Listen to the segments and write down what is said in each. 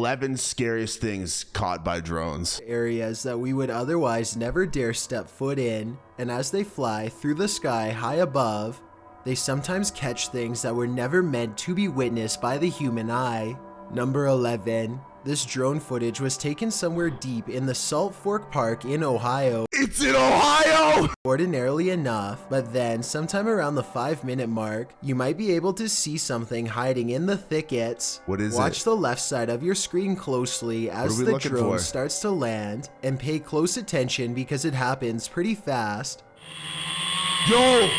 11 scariest things caught by drones. Areas that we would otherwise never dare step foot in, and as they fly through the sky high above, they sometimes catch things that were never meant to be witnessed by the human eye. Number 11. This drone footage was taken somewhere deep in the Salt Fork Park in Ohio. It's in Ohio! Ordinarily enough, but then sometime around the 5-minute mark, you might be able to see something hiding in the thickets. What is it? Watch the left side of your screen closely as the drone starts to land, and pay close attention because it happens pretty fast. Yo!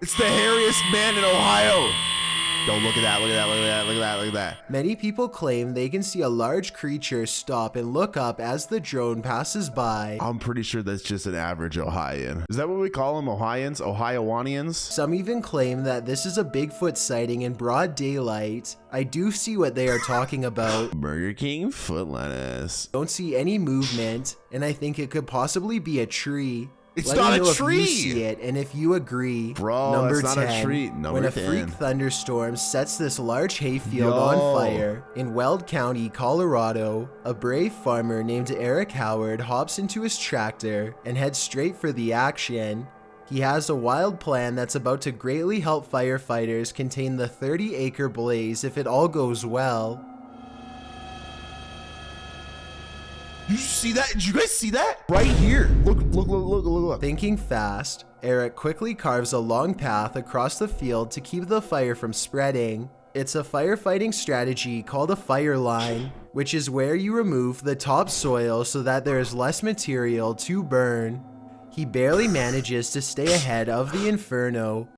It's the hairiest man in Ohio! Don't look at that, look at that, look at that, look at that, look at that. Many people claim they can see a large creature stop and look up as the drone passes by. I'm pretty sure that's just an average Ohioan. Is that what we call them, Ohioans? Ohioanians? Some even claim that this is a Bigfoot sighting in broad daylight. I do see what they are talking about. Burger King foot lettuce. Don't see any movement, and I think it could possibly be a tree. It's not a tree! If you see it, and if you agree. Bro, Number that's 10, not a tree. when a freak thunderstorm sets this large hayfield on fire in Weld County, Colorado, a brave farmer named Eric Howard hops into his tractor and heads straight for the action. He has a wild plan that's about to greatly help firefighters contain the 30-acre blaze if it all goes well. Did you see that? Did you guys see that? Right here. Look, look, look, look, look, look. Thinking fast, Eric quickly carves a long path across the field to keep the fire from spreading. It's a firefighting strategy called a fire line, which is where you remove the topsoil so that there is less material to burn. He barely manages to stay ahead of the inferno.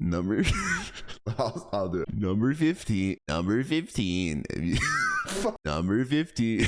I'll do it. Number 15. Number 15. Number 15.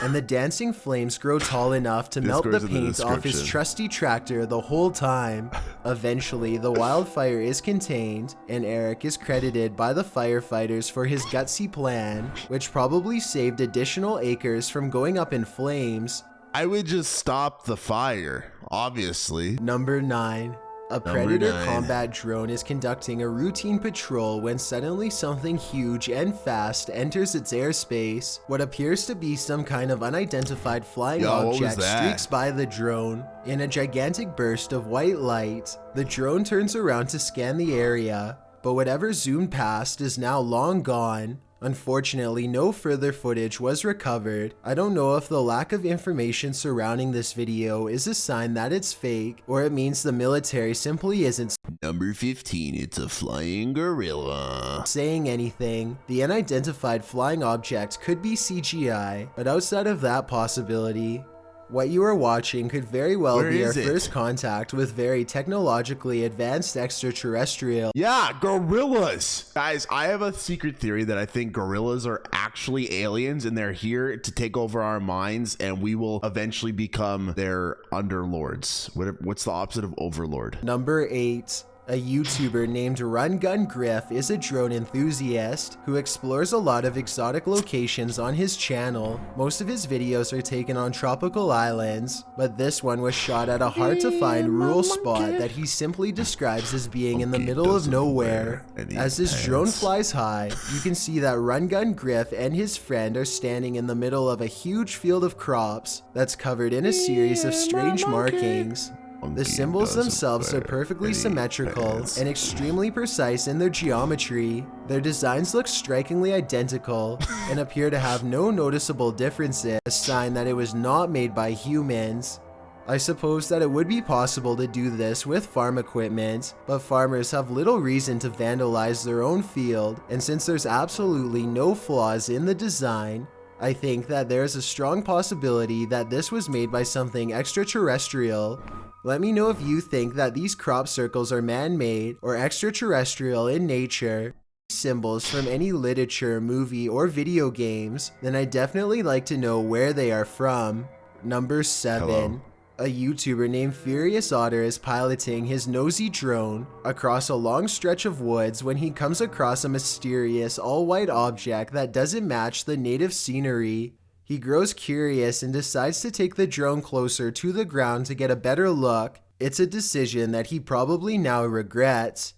And the dancing flames grow tall enough to melt the paint off his trusty tractor the whole time. Eventually, the wildfire is contained, and Eric is credited by the firefighters for his gutsy plan, which probably saved additional acres from going up in flames. I would just stop the fire, obviously. Number 9. A Predator combat drone is conducting a routine patrol when suddenly something huge and fast enters its airspace. What appears to be some kind of unidentified flying object streaks by the drone. In a gigantic burst of white light, the drone turns around to scan the area, but whatever zoomed past is now long gone. Unfortunately, no further footage was recovered. I don't know if the lack of information surrounding this video is a sign that it's fake, or it means the military simply isn't Number 15, it's a flying gorilla. saying anything. The unidentified flying object could be CGI, but outside of that possibility, what you are watching could very well be our first contact with very technologically advanced extraterrestrial. Yeah, gorillas! Guys, I have a secret theory that I think gorillas are actually aliens and they're here to take over our minds and we will eventually become their underlords. What's the opposite of overlord? Number 8. A YouTuber named Run Gun Griff is a drone enthusiast who explores a lot of exotic locations on his channel. Most of his videos are taken on tropical islands, but this one was shot at a hard-to-find rural spot that he simply describes as being in the middle of nowhere. As his drone flies high, you can see that Run Gun Griff and his friend are standing in the middle of a huge field of crops that's covered in a series of strange markings. The symbols themselves are perfectly symmetrical and extremely precise in their geometry. Their designs look strikingly identical and appear to have no noticeable differences, a sign that it was not made by humans. I suppose that it would be possible to do this with farm equipment, but farmers have little reason to vandalize their own field, and since there's absolutely no flaws in the design, I think that there is a strong possibility that this was made by something extraterrestrial. Let me know if you think that these crop circles are man-made or extraterrestrial in nature. Symbols from any literature, movie, or video games, then I'd definitely like to know where they are from. Number 7. Hello. A YouTuber named Furious Otter is piloting his nosy drone across a long stretch of woods when he comes across a mysterious all-white object that doesn't match the native scenery. He grows curious and decides to take the drone closer to the ground to get a better look. It's a decision that he probably now regrets.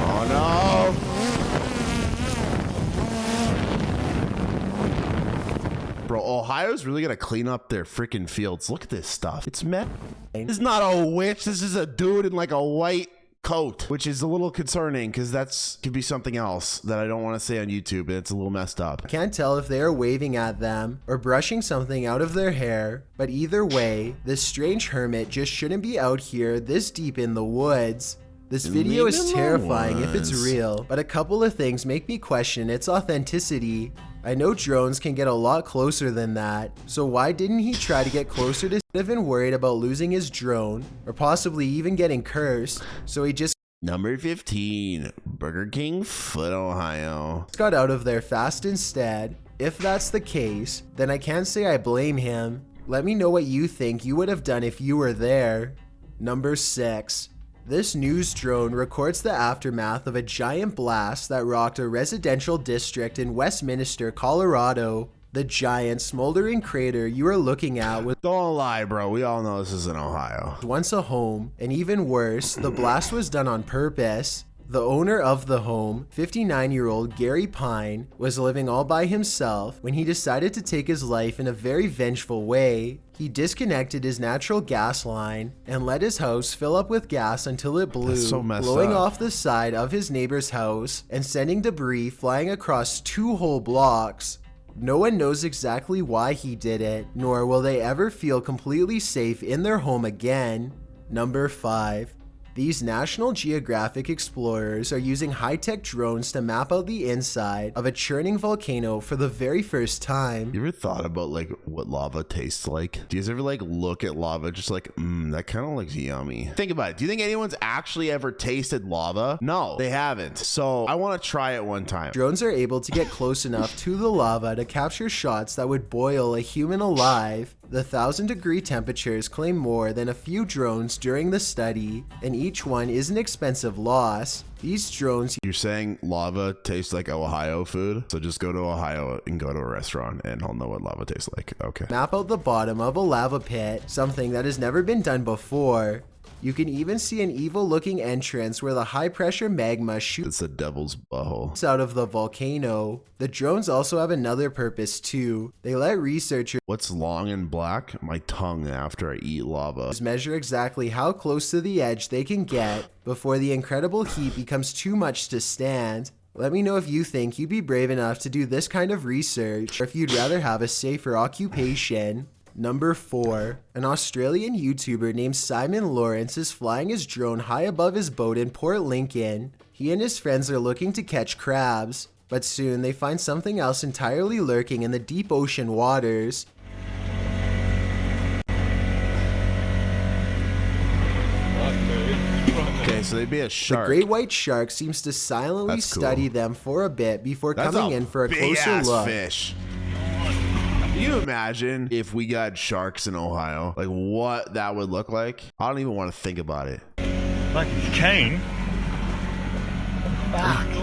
Oh no! Bro, Ohio's really gonna clean up their freaking fields. Look at this stuff. It's meant. This is not a witch. This is a dude in like a white coat, which is a little concerning because could be something else that I don't want to say on YouTube, and it's a little messed up. Can't tell if they are waving at them or brushing something out of their hair, but either way, this strange hermit just shouldn't be out here this deep in the woods. This video is terrifying if it's real, but a couple of things make me question its authenticity. I know drones can get a lot closer than that, so why didn't he try to get closer to have been worried about losing his drone, or possibly even getting cursed, so he just Number 15, Burger King, Foot, Ohio. got out of there fast instead. If that's the case, then I can't say I blame him. Let me know what you think you would have done if you were there. Number 6. This news drone records the aftermath of a giant blast that rocked a residential district in Westminster, Colorado. The giant smoldering crater you are looking at was Don't lie, bro. We all know this is in Ohio. once a home, and even worse, the blast was done on purpose. The owner of the home, 59-year-old Gary Pine, was living all by himself when he decided to take his life in a very vengeful way. He disconnected his natural gas line and let his house fill up with gas until it blew, That's so messed blowing up. off the side of his neighbor's house and sending debris flying across 2 whole blocks. No one knows exactly why he did it, nor will they ever feel completely safe in their home again. Number 5. These National Geographic explorers are using high-tech drones to map out the inside of a churning volcano for the very first time. You ever thought about like what lava tastes like? Do you guys ever like look at lava just like, that kind of looks yummy? Think about it. Do you think anyone's actually ever tasted lava? No, they haven't. So I want to try it one time. Drones are able to get close enough to the lava to capture shots that would boil a human alive. The 1,000-degree temperatures claim more than a few drones during the study, and each one is an expensive loss. These drones You're saying lava tastes like Ohio food? So just go to Ohio and go to a restaurant and I'll know what lava tastes like. Okay. map out the bottom of a lava pit, something that has never been done before. You can even see an evil-looking entrance where the high-pressure magma shoots It's the devil's butthole. out of the volcano. The drones also have another purpose too. They let researchers What's long and black? My tongue after I eat lava. measure exactly how close to the edge they can get before the incredible heat becomes too much to stand. Let me know if you think you'd be brave enough to do this kind of research, or if you'd rather have a safer occupation. Number 4. An Australian YouTuber named Simon Lawrence is flying his drone high above his boat in Port Lincoln. He and his friends are looking to catch crabs, but soon they find something else entirely lurking in the deep ocean waters. Okay, so they'd be a The shark. great white shark seems to silently That's cool. study them for a bit before That's coming in for a big closer ass look. fish. Can you imagine if we got sharks in Ohio? Like what that would look like? I don't even want to think about it. Like Kane.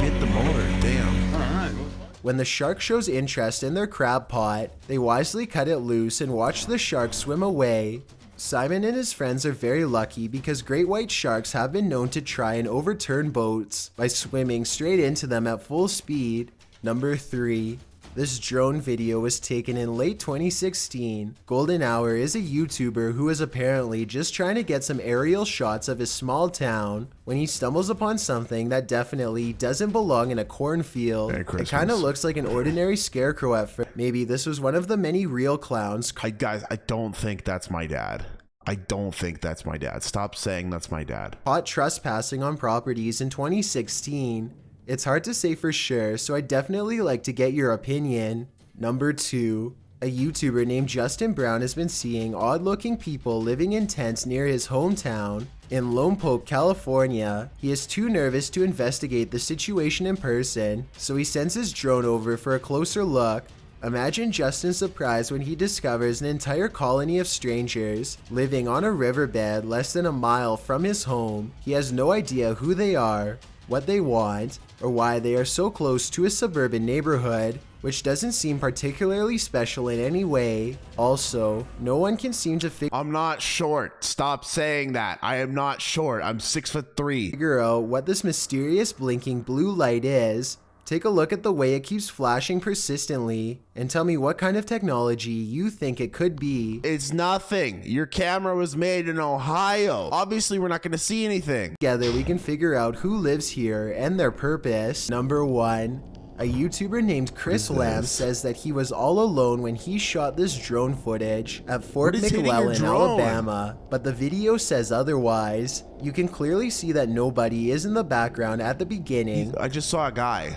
Hit the motor, damn. When the shark shows interest in their crab pot, they wisely cut it loose and watch the shark swim away. Simon and his friends are very lucky because great white sharks have been known to try and overturn boats by swimming straight into them at full speed. Number 3. This drone video was taken in late 2016. Golden Hour is a YouTuber who is apparently just trying to get some aerial shots of his small town when he stumbles upon something that definitely doesn't belong in a cornfield. Merry It Christmas. kind of looks like an ordinary scarecrow at first. Maybe this was one of the many real clowns. Guys, I don't think that's my dad. I don't think that's my dad. Stop saying that's my dad. Caught trespassing on properties in 2016. It's hard to say for sure, so I'd definitely like to get your opinion. Number 2. A YouTuber named Justin Brown has been seeing odd-looking people living in tents near his hometown. In Lompoc, California, he is too nervous to investigate the situation in person, so he sends his drone over for a closer look. Imagine Justin's surprise when he discovers an entire colony of strangers living on a riverbed less than a mile from his home. He has no idea who they are, what they want, or why they are so close to a suburban neighborhood, which doesn't seem particularly special in any way. Also, no one can seem to I'm not short. Stop saying that. I am not short. I'm 6'3". figure out what this mysterious blinking blue light is. Take a look at the way it keeps flashing persistently and tell me what kind of technology you think it could be. It's nothing. Your camera was made in Ohio. Obviously, we're not going to see anything. Together, we can figure out who lives here and their purpose. Number 1. A YouTuber named Chris Lamb says that he was all alone when he shot this drone footage at Fort McClellan, Alabama, but the video says otherwise. You can clearly see that nobody is in the background at the beginning. I just saw a guy.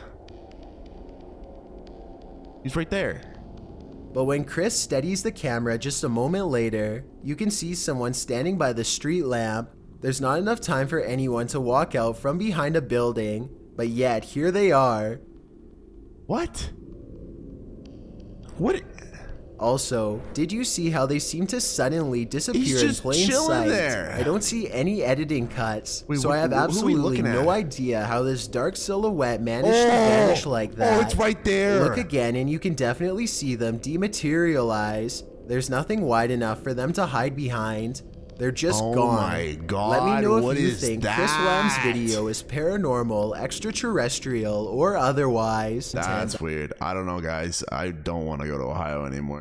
He's right there. But when Chris steadies the camera just a moment later, you can see someone standing by the street lamp. There's not enough time for anyone to walk out from behind a building, but yet here they are. What? What? Also, did you see how they seem to suddenly disappear in plain sight? There. I don't see any editing cuts, Wait, so I have absolutely no idea how this dark silhouette managed to vanish like that. Oh, it's right there. Look again and you can definitely see them dematerialize. There's nothing wide enough for them to hide behind. They're just gone. Oh my god. Let me know if what you is think that? Chris Lamb's video is paranormal, extraterrestrial, or otherwise. That's weird. I don't know, guys. I don't want to go to Ohio anymore.